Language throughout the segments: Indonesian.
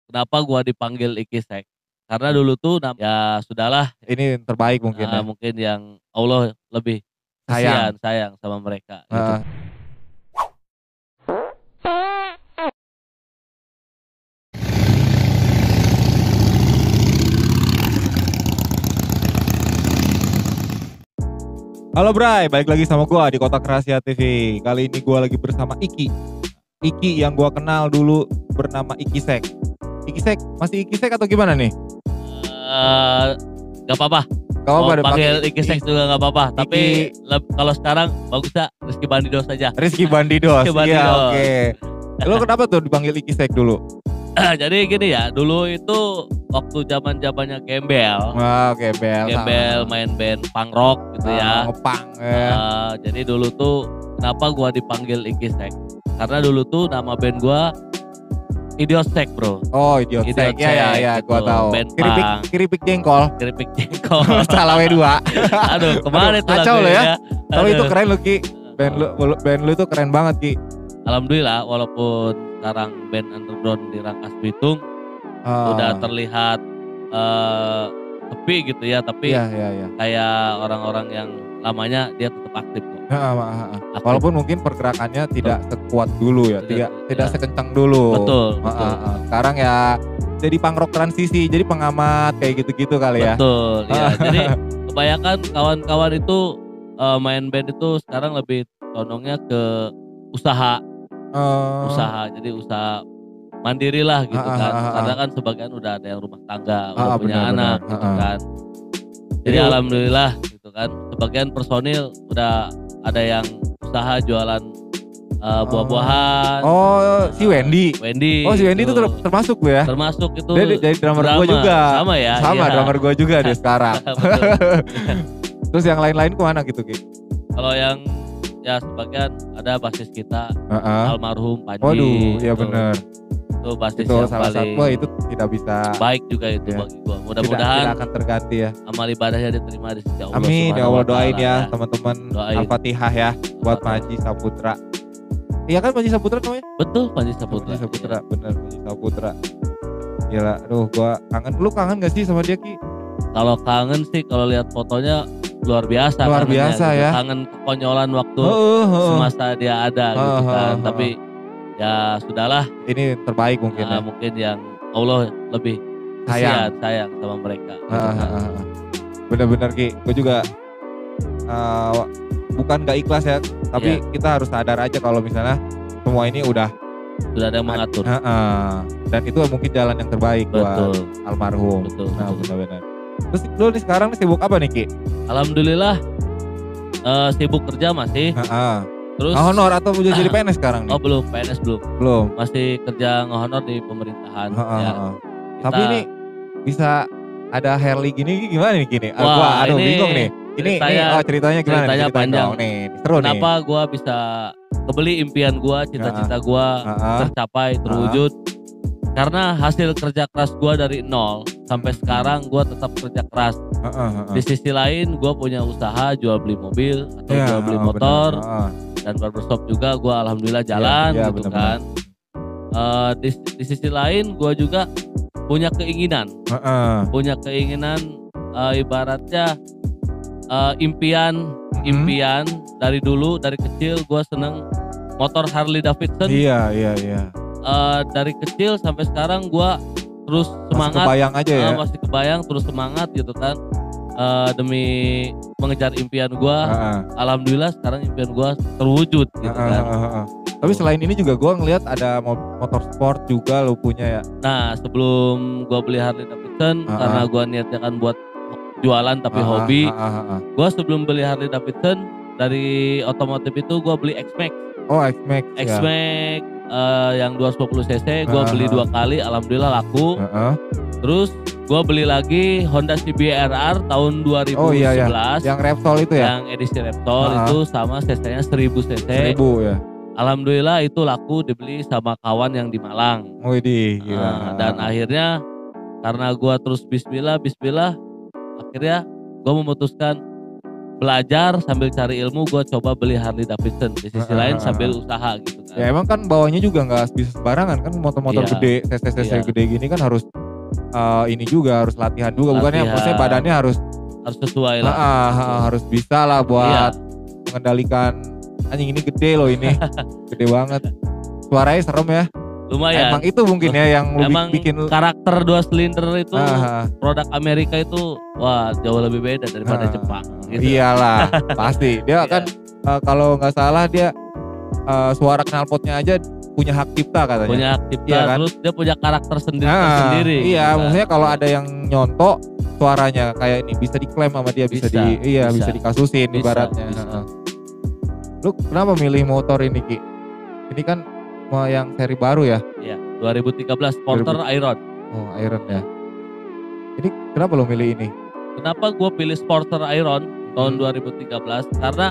kenapa gua dipanggil Ikisek. Karena dulu tuh ya sudahlah, Ini terbaik mungkin ya? mungkin yang Allah lebih Sayang. sayang sama mereka gitu. Heeh. Halo Bray, balik lagi sama gua di Kotak Rahasia TV. Kali ini gua lagi bersama Iki. Iki yang gua kenal dulu bernama Ikisek. Ikisek, masih Ikisek atau gimana nih? Gak apa-apa. Gak apa-apa Mau deh, panggil Ikisek juga gak apa-apa. Tapi kalau sekarang bagusnya Rizky Bandidos saja. Rizky Bandidos. Rizky Iya, Bandidos. oke. Lo kenapa tuh dipanggil Ikisek dulu? Jadi gini ya, dulu itu waktu zamannya Gembel. Wah, Gembel. Gembel main band punk rock gitu ya. Ngepang ya. Jadi dulu tuh kenapa gua dipanggil Ikisek? Karena dulu tuh nama band gua Idiosek, bro. Oh, Idiosek. Ya, gitu. gua tahu. Band Keripik jengkol. Keripik jengkol. Salah W2. Aduh, kemarin itu kacau lo ya. Tapi itu Aduh. keren lo Ki. Band lu itu keren banget Ki. Alhamdulillah, walaupun sekarang band underground di Rangkas Bitung udah terlihat sepi gitu ya, tapi Iya. kayak orang-orang yang lamanya dia tetap aktif kok. Aktif. Walaupun mungkin pergerakannya tidak sekuat dulu ya, tidak sekencang dulu. Betul. Sekarang ya jadi punk rock transisi, jadi pengamat kayak gitu-gitu kali ya. Betul, ya. Jadi kebanyakan kawan-kawan itu main band itu sekarang lebih condongnya ke usaha. Jadi usaha mandiri lah gitu kan. Karena kan sebagian udah ada yang rumah tangga, udah punya anak gitu kan. Jadi alhamdulillah gitu kan. Sebagian personil udah ada yang usaha jualan buah-buahan. Oh, si Wendy. Oh, si Wendy itu termasuk lu ya? Termasuk itu. Dia jadi drummer gua juga. Sama ya. Sama iya. drummer gua juga deh sekarang. Terus yang lain-lain kemana gitu Ki? Kalau yang ya sebagian ada basis kita almarhum Panji. Waduh, iya gitu. bener. Itu basis Itu yang salah paling satu itu tidak bisa baik juga itu ya. bagi gua. Mudah-mudahan tidak akan terganti ya. amal ibadahnya diterima di sisi Allah. Amin ya Allah, doain Subhanahu wa ya Ta'ala. teman-teman. Doain. Al-Fatihah ya buat Panji Saputra. Iya kan Panji Saputra namanya? Betul, Panji Saputra. Panji Saputra, bener Panji Saputra. Gila, aduh gua kangen. Lu kangen gak sih sama dia Ki? Kalau kangen sih kalau lihat fotonya luar biasa. Luar biasa gitu. ya. Kangen kekonyolan waktu semasa dia ada gitu kan. Tapi ya sudahlah. Ini terbaik mungkin ya. Mungkin yang Allah lebih sayang sama mereka. Gitu kan. Bener-bener Ki, gue juga bukan gak ikhlas ya, tapi kita harus sadar aja kalau misalnya semua ini udah ada yang mengatur. Dan itu mungkin jalan yang terbaik buat almarhum. Betul. Benar-benar. Terus lu nih sekarang sibuk apa nih Ki? Alhamdulillah sibuk kerja masih. Terus honor atau udah jadi PNS sekarang nih? Oh belum, PNS belum. Masih kerja ngehonor di pemerintahan. Tapi ini bisa ada Harley gini gimana nih gini? Wah, aduh ini bingung nih. Ceritanya gimana? Ceritanya panjang. Nih, seru nih. Kenapa gua bisa kebeli impian gua, cita-cita gua tercapai, terwujud? Karena hasil kerja keras gua dari nol sampai sekarang gua tetap kerja keras. Di sisi lain gua punya usaha jual beli mobil atau jual beli motor dan barbershop juga gua alhamdulillah jalan gitu kan. Di sisi lain gua juga punya keinginan. Ibaratnya impian dari dulu, dari kecil gua seneng motor Harley Davidson. Iya. Dari kecil sampai sekarang gue terus semangat. Masih kebayang aja ya? Masih kebayang, terus semangat gitu kan. Demi mengejar impian gue. Alhamdulillah sekarang impian gue terwujud gitu kan. Tapi selain ini juga gue ngelihat ada motor sport juga lo punya ya? Nah sebelum gue beli Harley Davidson, karena gue niatnya kan buat jualan tapi hobi. Gue sebelum beli Harley Davidson, dari otomotif itu gue beli X-Max. Oh X-Max yang 250 cc gue beli 2 kali, alhamdulillah laku. Terus gue beli lagi Honda CBR tahun 2011. Oh iya. Yang Repsol itu ya? Yang edisi Repsol itu sama cc-nya 1000 cc. 1000 ya. Alhamdulillah itu laku, dibeli sama kawan yang di Malang. Gila. Dan akhirnya karena gue terus bismillah, akhirnya gue memutuskan belajar sambil cari ilmu, gue coba beli Harley Davidson di sisi lain sambil usaha gitu kan. Ya emang kan bawanya juga nggak bisa sembarangan kan, motor-motor gede, cc gede gini kan harus ini juga harus latihan juga, bukannya maksudnya badannya harus sesuai lah. Harus bisa lah buat mengendalikan. Anjing ini gede loh ini, gede banget. Suaranya serem ya. Lumayan. Emang itu mungkin ya yang emang bikin karakter 2 silinder itu produk Amerika itu wah jauh lebih beda daripada Jepang gitu. Iyalah pasti dia kan kalau nggak salah dia suara knalpotnya aja punya hak cipta katanya. Punya hak cipta, iya, kan? Terus dia punya karakter sendiri. Iya, gitu maksudnya kalau ada yang nyontok suaranya kayak ini bisa diklaim sama dia, bisa dikasusin ibaratnya. Lu kenapa milih motor ini Ki? Ini kan yang seri baru ya? Iya, 2013 Sporter Iron. Oh, Iron ya. Ini kenapa lo milih ini? Kenapa gue pilih Sporter Iron tahun 2013? Karena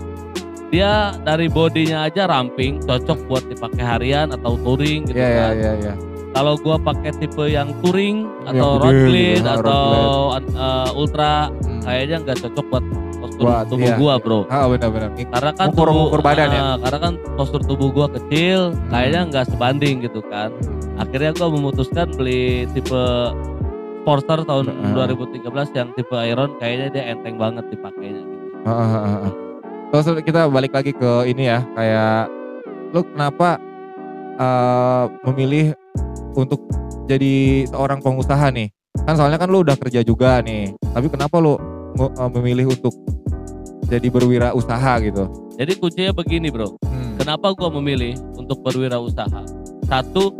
dia dari bodinya aja ramping, cocok buat dipakai harian atau touring gitu kan. Iya. Kalau gue pakai tipe yang touring atau road glide atau ultra, kayaknya nggak cocok buat postur tubuh gua bro. Benar-benar. Karena kan ukur badan ya. Karena kan postur tubuh gua kecil, kayaknya nggak sebanding gitu kan. Akhirnya gua memutuskan beli tipe Sporter tahun 2013 yang tipe Iron, kayaknya dia enteng banget dipakainya gitu. Terus kita balik lagi ke ini ya, kayak lu kenapa memilih untuk jadi seorang pengusaha nih? Kan soalnya kan lu udah kerja juga nih, tapi kenapa lu memilih untuk jadi berwirausaha gitu? Jadi kuncinya begini bro, kenapa gua memilih untuk berwirausaha? Satu,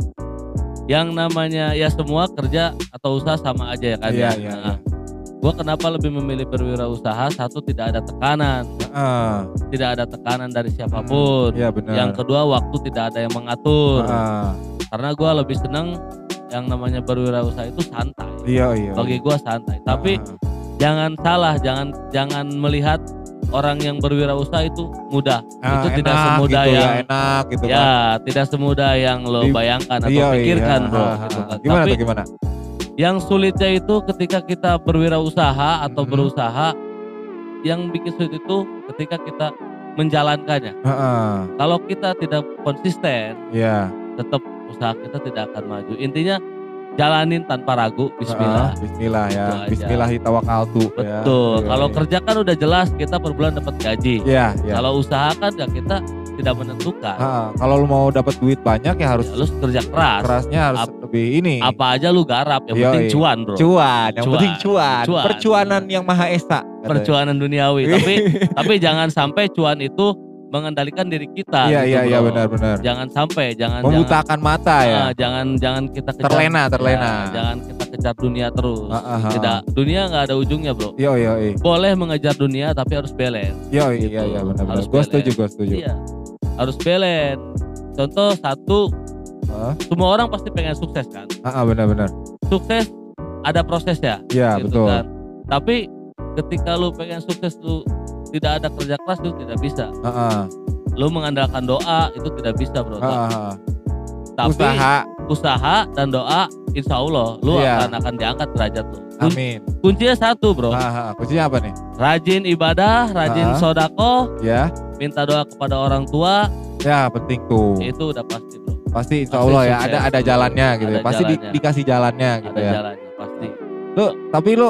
yang namanya ya semua kerja atau usaha sama aja ya kan. Iya. Gua kenapa lebih memilih berwirausaha? Satu, tidak ada tekanan, tidak ada tekanan dari siapapun. Iya benar. Yang kedua, waktu tidak ada yang mengatur. Karena gua lebih seneng yang namanya berwirausaha itu santai. Iya. Bagi gua santai. Tapi jangan salah, jangan melihat orang yang berwirausaha itu mudah. Itu enak, tidak semudah gitu, yang enak gitu kan. Ya, tidak semudah yang lo bayangkan atau pikirkan bro. Gitu kan. Gimana? Yang sulitnya itu ketika kita berwirausaha atau berusaha, yang bikin sulit itu ketika kita menjalankannya. Kalau kita tidak konsisten, tetap usaha kita tidak akan maju. Intinya jalanin tanpa ragu, bismillah. Bismillah ya. Bismillahi tawakkaltu. Betul. Kalau kerja kan udah jelas kita per bulan dapat gaji. Iya. Kalau usaha kan ya kita tidak menentukan. Kalau lu mau dapat duit banyak ya harus kerja keras. Kerasnya harus lebih ini. Apa aja lu garap, yang penting cuan, bro. Yang penting cuan. Percuanan yang Maha Esa. Percuanan duniawi. tapi jangan sampai cuan itu mengendalikan diri kita. Iya benar. Jangan sampai, membutakan mata ya. Jangan kita kejar, terlena. Jangan kita kejar dunia terus. Tidak, dunia nggak ada ujungnya bro. Iya. Boleh mengejar dunia tapi harus balance. Iya benar. Gue setuju. Iya, harus balance. Contoh satu, semua orang pasti pengen sukses kan. Benar. Sukses ada prosesnya. Iya gitu betul. Kan? Tapi ketika lu pengen sukses tuh tidak ada kerja keras itu tidak bisa. Lu mengandalkan doa itu tidak bisa bro. Tapi usaha dan doa, insya Allah lu akan diangkat derajat lu. Amin. Kuncinya satu bro. Kuncinya apa nih? Rajin ibadah, rajin sodako. Minta doa kepada orang tua. Ya penting tuh. Itu udah pasti bro. Pasti insya Allah ya ada jalannya gitu. Pasti dikasih jalannya gitu ya. Ada jalannya pasti. Tapi lu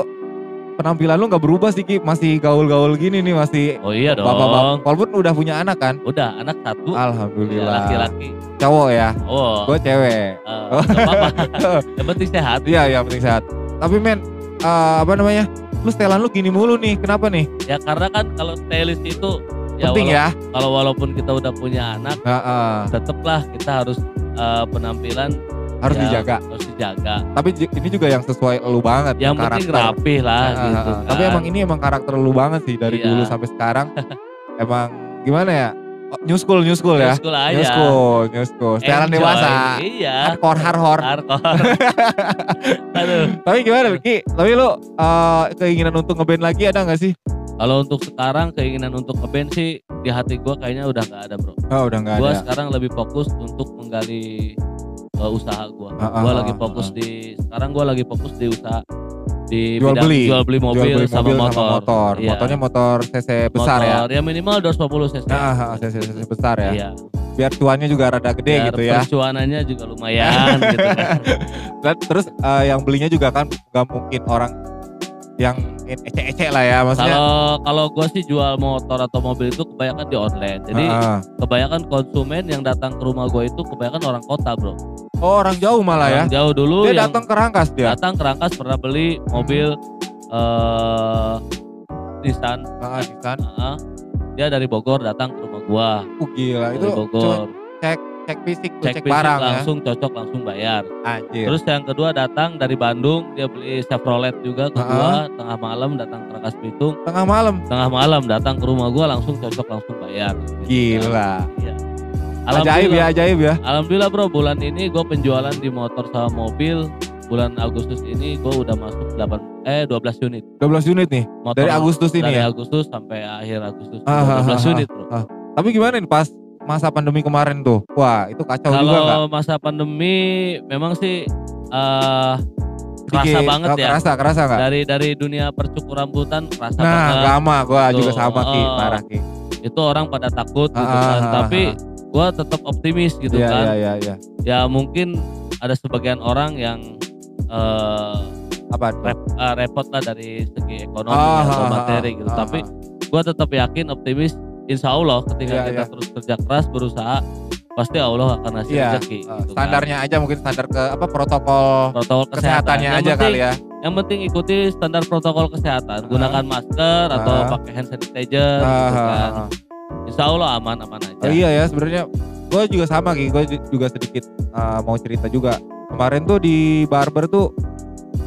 penampilan lu nggak berubah sih Ki, masih gaul-gaul gini nih, masih. Oh iya dong. Bapak-bapak, walaupun udah punya anak kan? Udah, anak satu. Alhamdulillah. Laki-laki. Cowok ya? Oh. Gue cewek. Gak apa-apa. Yang penting sehat. Iya penting sehat. Tapi men, lu setelan lu gini mulu nih, kenapa nih? Ya karena kan kalau stylist itu penting ya. Kalau walaupun kita udah punya anak, tetaplah kita harus penampilan harus dijaga. Tapi ini juga yang sesuai lu banget. Yang penting rapih lah gitu kan. Tapi emang karakter lu banget sih dari dulu sampai sekarang. Emang gimana ya? New school ya. New school aja. Setelan dewasa. Iya. Hardcore. Aduh. Tapi gimana Ki? Tapi lu keinginan untuk ngeband lagi ada gak sih? Kalau untuk sekarang keinginan untuk ngeband sih di hati gue kayaknya udah gak ada bro. Udah gak ada. Gue sekarang lebih fokus untuk menggali usaha gue. Sekarang gue lagi fokus di usaha di di jual beli mobil sama motor. Iya. Motornya motor cc besar ya. Ya minimal 250 cc. Cc besar ya. Iya. Biar cuannya juga rada gede gitu ya. Percuanannya juga lumayan gitu kan. Dan terus yang belinya juga kan gak mungkin orang yang ecek-ecek lah ya maksudnya. Kalau gue sih jual motor atau mobil itu kebanyakan di online. Jadi kebanyakan konsumen yang datang ke rumah gue itu kebanyakan orang kota, bro. Oh, orang jauh malah ya. Orang jauh dulu. Dia datang ke Rangkas dia. Datang ke Rangkas pernah beli mobil Nissan. Nissan. Dia dari Bogor datang ke rumah gua. Gila, dari itu Bogor. Cek fisik, cek barang langsung ya. Cocok langsung bayar. Anjir. Terus yang kedua datang dari Bandung, dia beli Chevrolet juga ke gua, tengah malam datang ke Rangkas Bitung. Tengah malam datang ke rumah gua langsung cocok langsung bayar. Gitu. Gila. Iya. Ajaib ya. Alhamdulillah bro, bulan ini gue penjualan di motor sama mobil. Bulan Agustus ini gue udah masuk 12 unit. 12 unit nih? Motor dari Agustus ini ya? Dari Agustus sampai akhir Agustus. 12 unit bro. Tapi gimana nih pas masa pandemi kemarin tuh? Wah itu kacau juga gak? Kalau masa pandemi memang sih kerasa banget ya. Kerasa gak? Dari dunia percukur rambutan kerasa banget. Nah sama, gue juga sama Ki, parah Ki. Itu orang pada takut gitu kan. Tapi gue tetap optimis gitu kan. Iya. Ya mungkin ada sebagian orang yang repot lah dari segi ekonomi atau materi gitu. Tapi gue tetap yakin optimis. Insya Allah ketika kita terus kerja keras berusaha pasti Allah akan ngasih rezeki. Gitu standarnya aja mungkin standar protokol kesehatannya aja kali ya. Yang penting ikuti standar protokol kesehatan. Gunakan masker atau pakai hand sanitizer gitu kan. Insya Allah aman aja. Iya ya sebenarnya gue juga sama Ki. Gue juga sedikit mau cerita juga. Kemarin tuh di barber tuh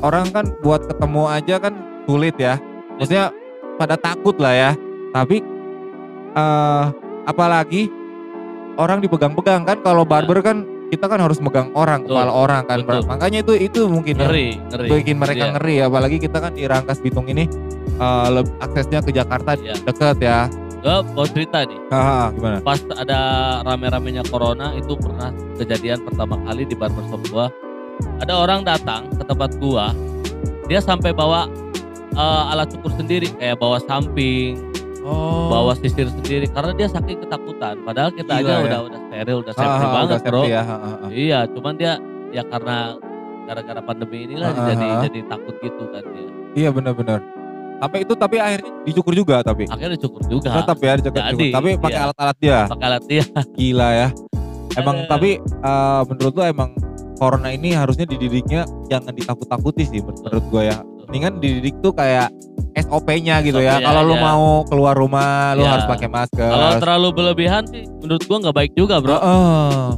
orang kan buat ketemu aja kan sulit ya. Maksudnya pada takut lah ya. Tapi apalagi orang dipegang-pegang kan. Kalau barber kan kita kan harus megang orang, kepala orang kan. Makanya itu mungkin ngeri. Bikin mereka ngeri. Apalagi kita kan di Rangkas Bitung ini aksesnya ke Jakarta deket ya. Gue mau cerita nih. Gimana? Pas ada rame-ramenya corona itu pernah kejadian pertama kali di barbershop gua. Ada orang datang ke tempat gua, dia sampai bawa alat cukur sendiri, kayak bawa samping, bawa sisir sendiri karena dia saking ketakutan. Padahal kita aja udah steril, udah safety banget bro. Iya, cuman dia ya karena gara-gara pandemi inilah jadi takut gitu kan dia. Iya benar-benar. Tapi akhirnya dicukur juga tapi. Akhirnya dicukur juga. Tetap ya dicukur. Tapi pakai alat-alat dia. Pakai alat dia. Gila ya. Emang tapi menurut lo emang corona ini harusnya dididiknya jangan ditakut-takuti sih menurut gue ya. Mendingan dididik tuh kayak SOP-nya gitu ya. Kalau lu mau keluar rumah lu harus pakai masker. Kalau terlalu berlebihan sih menurut gua nggak baik juga bro.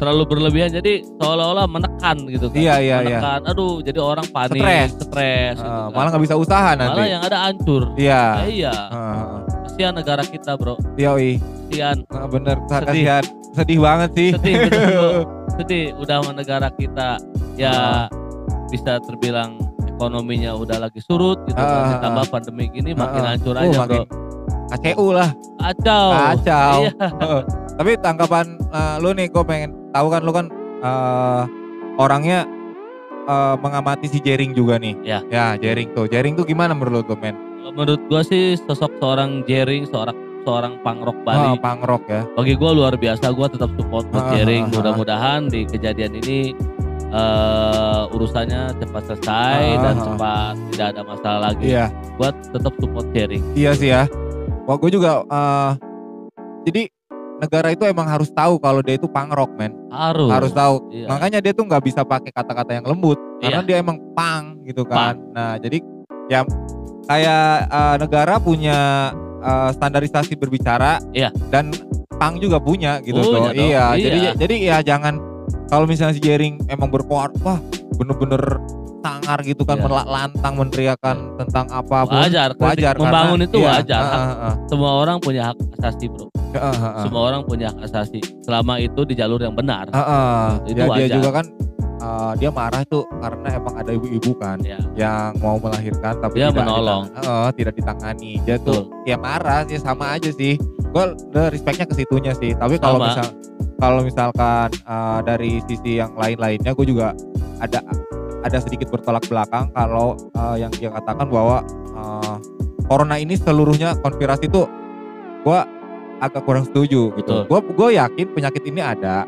Terlalu berlebihan jadi seolah-olah menekan gitu kan. Iya. Menekan, aduh jadi orang panik, stres. Gitu kan. Malah nggak bisa usaha nanti. Malah yang ada hancur. Iya. Iya. Kasihan negara kita bro. Yoi. Kasihan. Bener, kasihan. Sedih banget sih. Sedih betul bro. Sedih. Udah sama negara kita ya bisa terbilang ekonominya udah lagi surut gitu kan, ditambah pandemi gini makin hancur aja bro. Kacau lah. Kacau. Iya. Tapi tanggapan lu nih, gue pengen tahu kan lu kan orangnya mengamati si Jering juga nih. Ya Jering tuh gimana menurut lu men? Menurut gue sih sosok seorang Jering, seorang pangrok Bali. Pangrok ya. Bagi gue luar biasa, gue tetap support Jering. Mudah-mudahan di kejadian ini urusannya cepat selesai dan cepat tidak ada masalah lagi. Iya. Buat tetap support Jering. Iya sih ya. Wah gue juga jadi negara itu emang harus tahu kalau dia itu pangrok men. Harus tahu. Iya. Makanya dia tuh nggak bisa pakai kata-kata yang lembut karena dia emang pang gitu kan. Nah jadi ya kayak negara punya standarisasi berbicara dan pang juga punya gitu tuh. Iya. Jadi ya jangan. Kalau misalnya si Jering emang berkuat, wah bener-bener sangar gitu kan, lantang meneriakan tentang apapun. Wajar membangun karena, itu wajar. Semua orang punya hak asasi bro. Semua orang punya hak asasi selama itu di jalur yang benar. Itu wajar. Dia juga kan dia marah tuh karena emang ada ibu-ibu kan yang mau melahirkan tapi dia menolong. Tidak ditangani. Dia tuh dia marah, dia sama aja sih. Gue respectnya ke situnya sih. Tapi kalau misalkan dari sisi yang lain-lainnya gue juga ada ada sedikit bertolak belakang kalau yang dia katakan bahwa corona ini seluruhnya konspirasi tuh gue agak kurang setuju gitu. Gue yakin penyakit ini ada.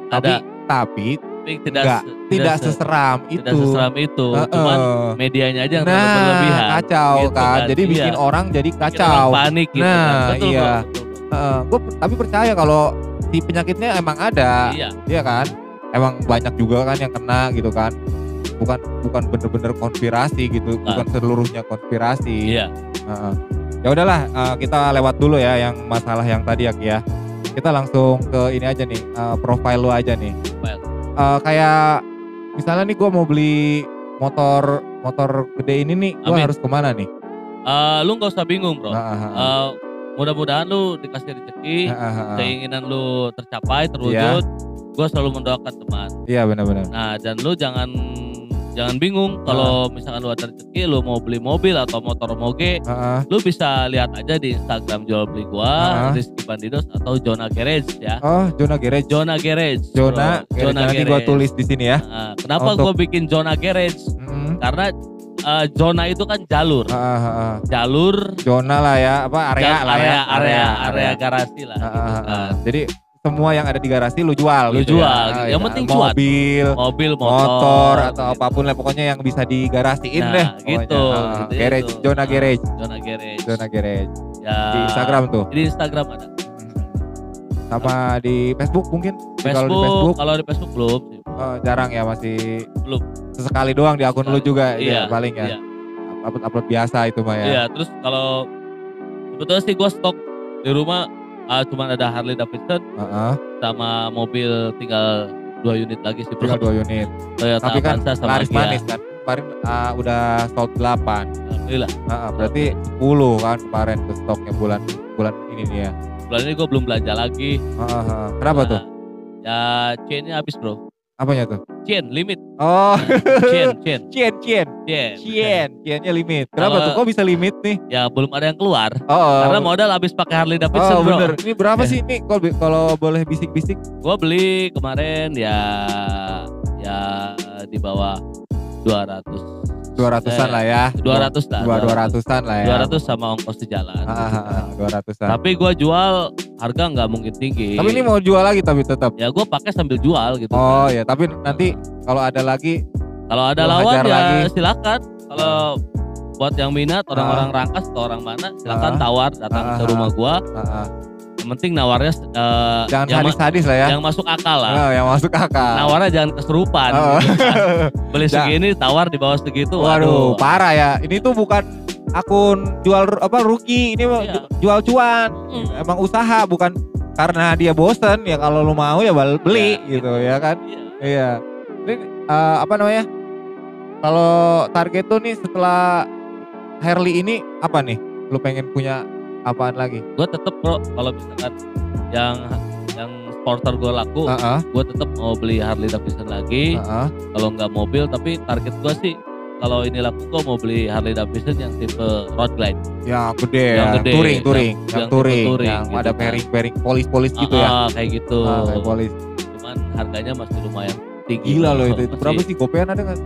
Tapi tidak seseram itu. Tidak seseram itu. Cuman medianya aja yang terlalu berlebihan. Kacau gitu kan. Jadi bikin orang jadi kacau. Orang panik gitu kan. Betul, iya. Gue tapi percaya kalau si penyakitnya emang ada. Iya kan. Emang banyak juga kan yang kena gitu kan. Bukan bener-bener konspirasi gitu. Bukan seluruhnya konspirasi. Iya. Ya udahlah, kita lewat dulu ya yang masalah yang tadi ya. Kita langsung ke ini aja nih, profile lu aja nih. Kayak misalnya nih gue mau beli motor gede ini nih, gue harus kemana nih? Lu nggak usah bingung bro. Mudah-mudahan lu dikasih rezeki, keinginan lu tercapai, terwujud. Gue selalu mendoakan teman. Iya benar-benar. Nah dan lu jangan bingung kalau misalkan lu ada rezeki, lu mau beli mobil atau motor moge, lu bisa lihat aja di Instagram jual beli gua, Rizky Bandidos atau Jona Garage ya. Oh, Jona Garage. Jona Garage. Jona nanti gua tulis di sini ya. Kenapa gua bikin Jona Garage? Karena zona itu kan jalur. Jalur. Zona lah ya, apa area garasi lah. Gitu kan. Jadi semua yang ada di garasi lu jual gitu jual. Ya. Yang penting cuan. Mobil, motor atau apapun lah pokoknya yang bisa digarasiin deh. Gitu. Garage, gitu. Jona Garage. Jona Garage. Ya. Di Instagram tuh. Di Instagram ada. Sama di Facebook mungkin? Kalau di Facebook belum. Jarang ya, masih belum. Sesekali doang di akun lu juga ya, paling ya. Iya. Upload biasa itu mah ya. Iya, terus kalau sebetulnya sih gue stok di rumah cuma ada Harley Davidson sama mobil tinggal 2 unit lagi sih bro. Tinggal 2 unit. Toyota tapi kan Avanza sama laris manis kan. Kemarin udah sold 8. Alhamdulillah. Berarti 10 kan kemarin ke stoknya bulan ini nih ya. Bulan ini gue belum belanja lagi. Kenapa tuh? Ya chainnya habis bro. Apanya tuh? Chain limit. Oh. Chainnya limit. Kenapa tuh? Kok bisa limit nih? Ya belum ada yang keluar. Karena modal habis pakai Harley Davidson bro. Bener. Ini berapa sih ini? Kalau boleh bisik-bisik? Gua beli kemarin ya di bawah 200-an lah ya. 200 lah. 200-an lah ya. 200 sama ongkos di jalan. 200-an. Tapi gua jual harga nggak mungkin tinggi. Tapi ini mau jual lagi tapi tetap. Ya gua pakai sambil jual gitu. Ya, tapi nanti kalau ada lagi, kalau ada lawan ya lagi. Silakan. Kalau buat yang minat orang-orang Rangkas atau orang mana silakan tawar datang ke rumah gua. Yang penting nawarnya jangan sadis-sadis lah ya. Yang masuk akal lah. Yang masuk akal. Nawarnya jangan keserupan. Beli segini tawar di bawah segitu. Waduh, parah ya. Ini tuh bukan akun jual rugi, ini jual cuan. Emang usaha, bukan karena dia bosen ya. Kalau lu mau ya beli gitu ya kan. Iya. Ini apa namanya? Kalau target tuh nih setelah Harley ini apa nih? Lu pengen punya apaan lagi? Gue tetep bro, kalau misalkan yang sporter gue laku, gue tetep mau beli Harley Davidson lagi. Kalau nggak mobil, tapi target gue sih kalau ini laku gue mau beli Harley Davidson yang tipe road glide. Yang gede ya, touring, yang gitu ada pairing polis gitu ya. Kayak gitu. Kayak polis. Cuman harganya masih lumayan tinggi. Gila loh itu berapa sih? Gopean ada nggak?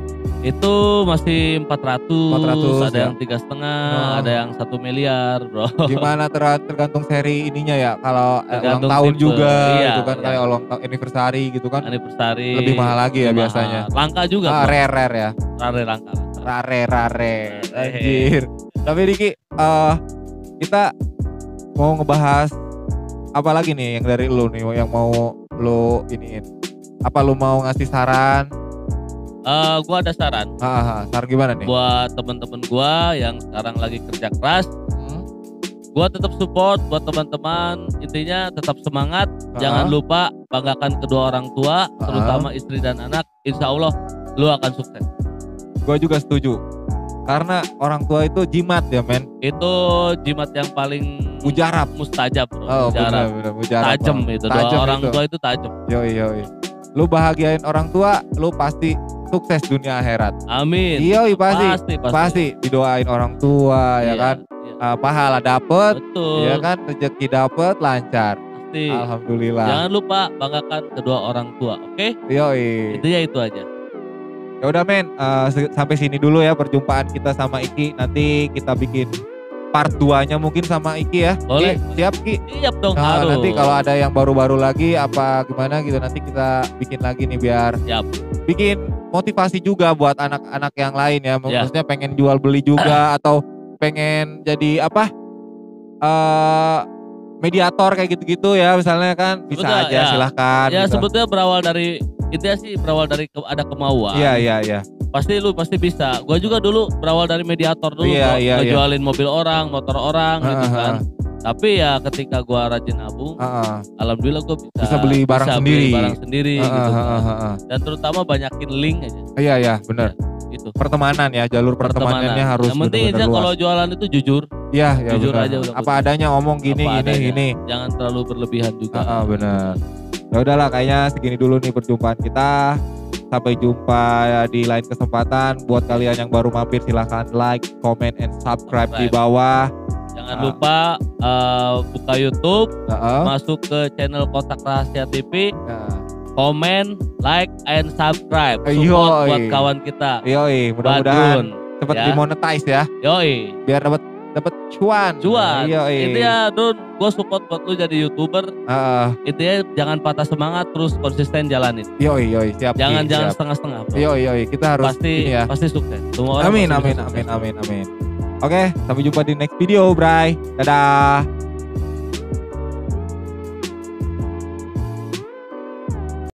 Itu masih 400 ada yang 3,5, ada yang 1 miliar bro. Gimana tergantung seri ininya ya. Kalau ulang tahun tipe, juga gitu kan, kayak ulang tahun anniversary gitu kan. Anniversary. Lebih mahal lagi ya biasanya. Langka juga. Rare ya. Langka. Rare. Anjir. Tapi Diki, kita mau ngebahas apa lagi nih yang dari lu nih yang mau lu iniin? Apa lu mau ngasih saran? Gua ada saran. Saran gimana nih? Buat temen-temen gua yang sekarang lagi kerja keras, gua tetap support buat teman-teman. Intinya tetap semangat. Jangan lupa banggakan kedua orang tua, terutama istri dan anak. Insya Allah lu akan sukses. Gua juga setuju. Karena orang tua itu jimat ya men. Itu jimat yang paling mujarab, mustajab bro. Bener, mujarab. Tajem itu. Orang tua itu tajem. Yoi. Lu bahagiain orang tua, lu pasti sukses dunia akhirat. Amin. Iya pasti didoain orang tua ya kan. Pahala dapet, ya kan, rezeki dapet, lancar. Pasti. Alhamdulillah. Jangan lupa banggakan kedua orang tua, oke? Yoi. Intinya itu aja. Ya Ya udah men, sampai sini dulu ya perjumpaan kita sama Iki. Nanti kita bikin part 2-nya mungkin sama Iki ya. Boleh. Ki, siap Ki? Siap dong, harus. Nanti kalau ada yang baru-baru lagi apa gimana gitu nanti kita bikin lagi nih biar bikin motivasi juga buat anak-anak yang lain ya. Maksudnya pengen jual beli juga atau pengen jadi apa? Mediator kayak gitu-gitu ya misalnya kan bisa sebetulnya, aja silahkan. Ya gitu. sebetulnya berawal dari intinya sih berawal dari ada kemauan. Iya. Pasti bisa. Gua juga dulu berawal dari mediator dulu, ngejualin mobil orang, motor orang gitu kan. Tapi ya ketika gua rajin nabung, alhamdulillah gua bisa beli barang sendiri gitu kan. Dan terutama banyakin link aja. Iya benar. Gitu. Pertemanan ya, jalur pertemanannya harus yang penting aja kalau jualan itu jujur. Iya, jujur bener. aja udah. Apa adanya ngomong gini. Jangan terlalu berlebihan juga. Benar. Ya udahlah kayaknya segini dulu nih perjumpaan kita. Sampai jumpa di lain kesempatan. Buat kalian yang baru mampir silahkan like, comment, and subscribe di bawah. Jangan lupa buka YouTube, masuk ke channel Kotak Rahasia TV, komen, like, and subscribe. Support buat kawan kita. Yoi, mudah-mudahan cepat dimonetize ya. Yoi. Biar dapat cuan. Intinya Dun, gue support buat lu jadi YouTuber. Intinya jangan patah semangat, terus konsisten jalanin. Yoi, siap. Jangan setengah-setengah. Yoi, kita harus pasti sukses. Semua orang amin. Oke, sampai jumpa di next video, Bray. Dadah.